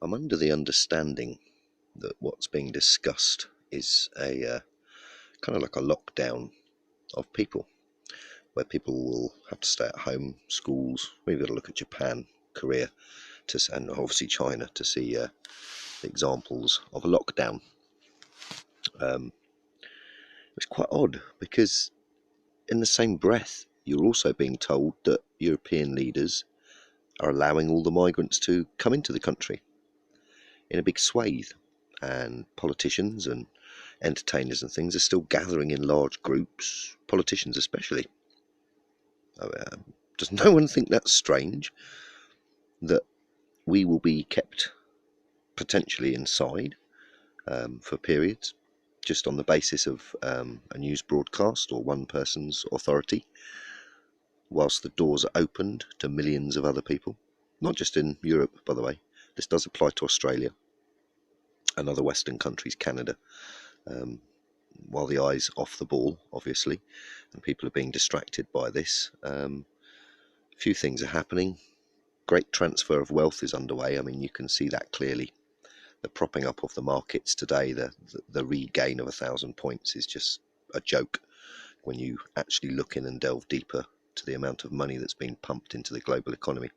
I'm under the understanding that what's being discussed is a kind of like a lockdown of people, where people will have to stay at home, schools. We've got to look at Japan, Korea, and obviously China to see examples of a lockdown. It's quite odd because in the same breath, you're also being told that European leaders are allowing all the migrants to come into the country in a big swathe, and politicians and entertainers and things are still gathering in large groups, politicians especially. Does no one think that's strange, that we will be kept potentially inside for periods just on the basis of a news broadcast or one person's authority, whilst the doors are opened to millions of other people? Not just in Europe, by the way. This does apply to Australia and other Western countries, Canada, while the eye's off the ball, obviously, and people are being distracted by this. A few things are happening. Great transfer of wealth is underway. I mean, you can see that clearly. The propping up of the markets today, the regain of 1,000 points is just a joke when you actually look in and delve deeper to the amount of money that's been pumped into the global economy.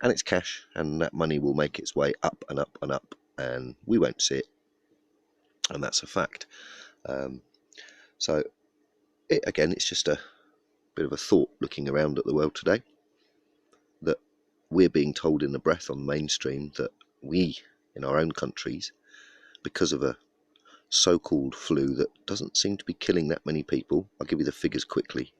And it's cash, and that money will make its way up and up and up, and we won't see it. And that's a fact. So, it's just a bit of a thought looking around at the world today, that we're being told in the breath on the mainstream that we, in our own countries, because of a so-called flu that doesn't seem to be killing that many people. I'll give you the figures quickly.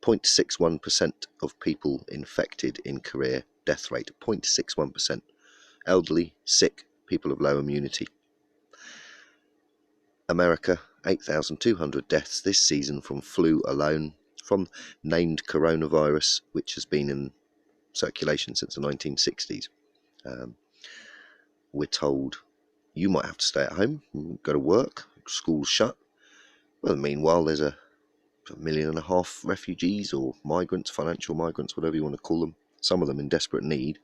0.61% of people infected in Korea, death rate 0.61%. Elderly, sick, people of low immunity. America, 8,200 deaths this season from flu alone, from named coronavirus, which has been in circulation since the 1960s. We're told you might have to stay at home, go to work, schools shut. Well, meanwhile, there's a 1.5 million refugees or migrants, financial migrants, whatever you want to call them. Some of them in desperate need,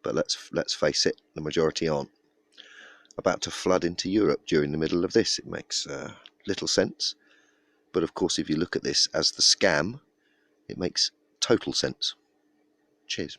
but let's face it, the majority aren't. About to flood into Europe during the middle of this. It makes little sense. But of course, if you look at this as the scam, it makes total sense. Cheers.